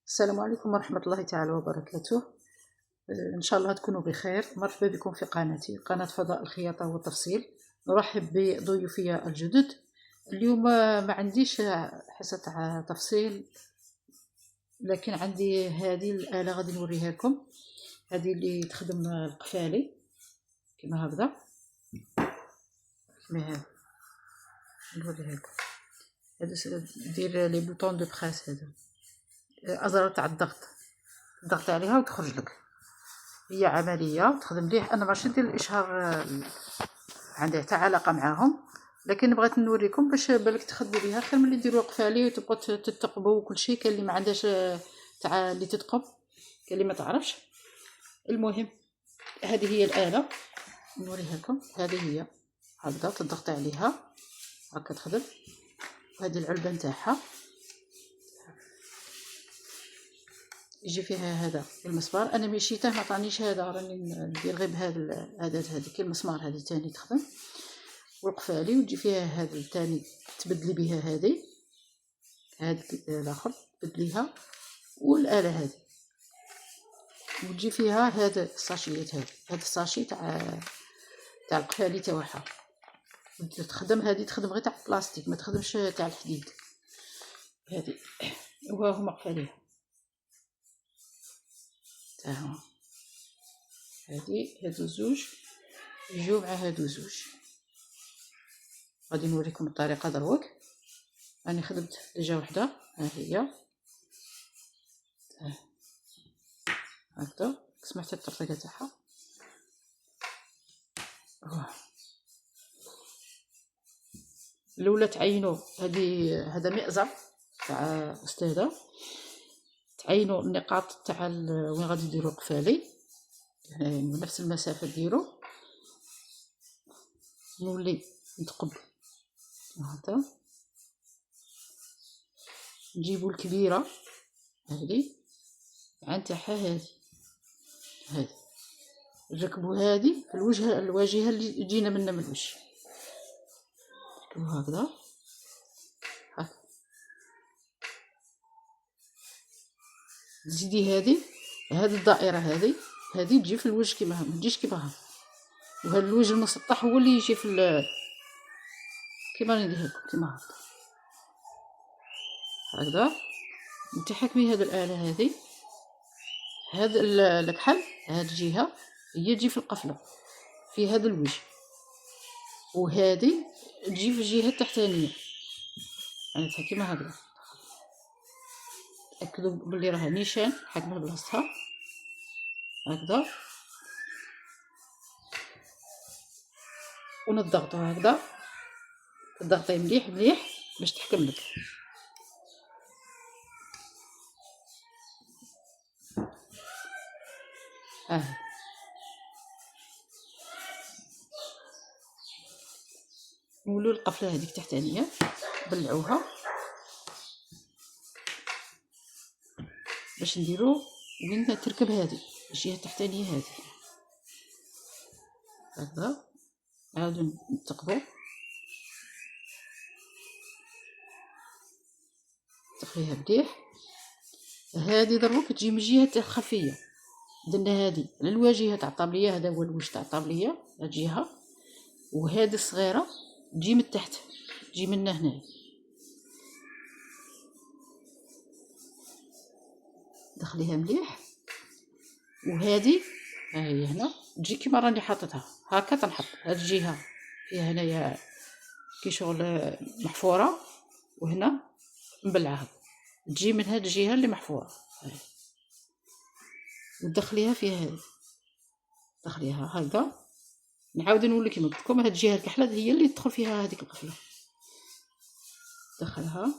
السلام عليكم ورحمة الله تعالى وبركاته. إن شاء الله تكونوا بخير. مرحبا بكم في قناتي، قناة فضاء الخياطة والتفصيل. نرحب بضيوفي الجدد. اليوم ما عنديش حصة تفصيل، لكن عندي هذه الآلة غادي نوريها لكم. هذه اللي تخدم القفالي كما هكذا، كما هذا نوريها لكم. هذا دير لي بوطون دو بريس، هذا أزرار تاع الضغط عليها وتخرج لك. هي عمليه تخدم مليح. انا ماشي ندير الاشهار، عندي حتى علاقه معاهم، لكن بغيت نوريكم باش بالك تخدموا بها خير ملي ديروا قفالي وتبقوا تتقبوا وكل شيء. كاين اللي ما عندهاش تاع اللي تتقب، كاين اللي ما تعرفش. المهم هذه هي الاله نوريها لكم. هذه هي هكذا تضغطي عليها هكا تخدم. وهذه العلبه نتاعها يجي فيها هذا المسمار. انا مشيته ما عطانيش هذا، راني ندير غير بهذا الاداه هذه كي المسمار هذه ثاني تخدم. والقفالي وتجي فيها هذا الثاني تبدلي بها هذه الاخر تبدليها. والاله هذه وتجي فيها هذا الساشيات، هذا الساشي تاع القفالي تاعها. تخدم هذه تخدم غير تاع البلاستيك، ما تخدمش تاع الحديد. هذه وها هما قفاليها تاعهم. هادو زوج يجيو مع هادو زوج. غادي نوريكم الطريقه دروك. راني خدمت ديجا وحده، ها هي هكذا. سمعت التطبيقه تاعها. الاولى تعينوا هذا مئزر تاع استاذه، تعينوا النقاط تاع وين غادي ديروا القفالي، يعني نفس المسافه ديروا. نولي نتقب هكذا. نجيبوا الكبيره هذه عن تاعها، هذه نركبوا هذه في الواجهه اللي جينا منها من الوجه. نركبوا هكذا هكا. تزيدي هذه الدائره هذه تجي في الوجه كيما ما تجيش كيما هكا. وهذا الوجه المسطح هو اللي يجي في كيما ندير لكم كيما هكذا. نتحكمي هذه الاله هذا الكحل، هذه الجهه هي تجي في القفله في هذا الوجه، وهذه تجي في الجهه التحتانيه يعني كيما هكذا. تاكدوا بلي راه نيشان حكمه بلاصتها هكذا. ونضغطوا هكذا، تضغطي مليح مليح باش تحكم لك. نولوا القفله هذيك تحتانيه بلعوها باش نديرو وين تركب هذه الجهه التحتانيه هذه هكذا. عاودوا نتقبوا تقفيها مليح. هذه دروك تجي من الجهه الخلفيه، درنا هذه على الواجهه تاع الطابليه. هذا هو الوجه تاع الطابليه الجهه. وهذه الصغيره تجي من تحت، تجي من هنا. دخليها مليح. وهذه ها هي هنا تجي كيما راني حاطتها هكا. تنحط هاد الجهه فيها هنايا كي شغل محفوره، وهنا مبلعه تجي من هاد الجهه اللي محفوره. ودخليها فيها هذه، دخليها هكذا. نعاود نقول كيما قلت لكم هاد الجهه الكحله هي اللي تدخل فيها هذيك القفله. دخلها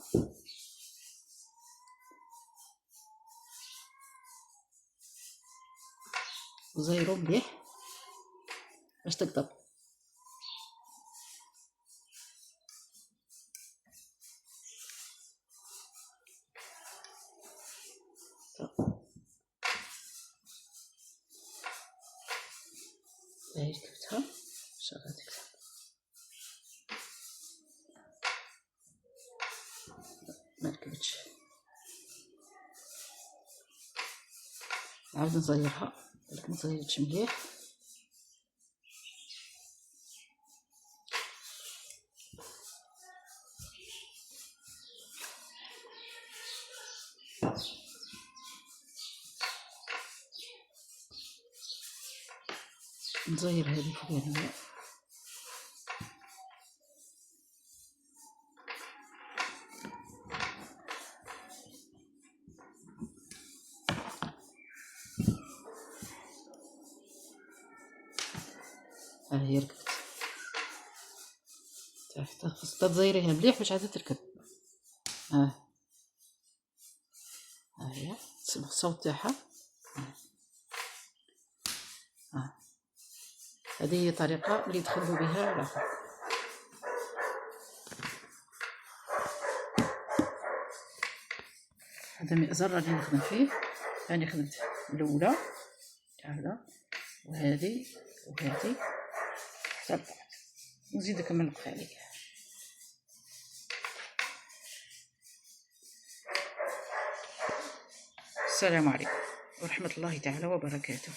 وزيرو مليح باش تقدر. هاي ركبتها شغلتك ما ركبتش. نعاود نزيرها، بالك مزيرتش مليح. نزير هذه فوقانية. ها هي ركبت تحت، خاصك تزيريها مليح باش عاد تركب. ها هي تسمع الصوت تاعها. هذه هي الطريقة اللي يدخلوا بها العقل. هذا مئزر راني نخدم فيه، راني خدمت الاولى هذا وهذه وهذه حتى بعد، نزيدك من القفالي. السلام عليكم ورحمة الله تعالى وبركاته.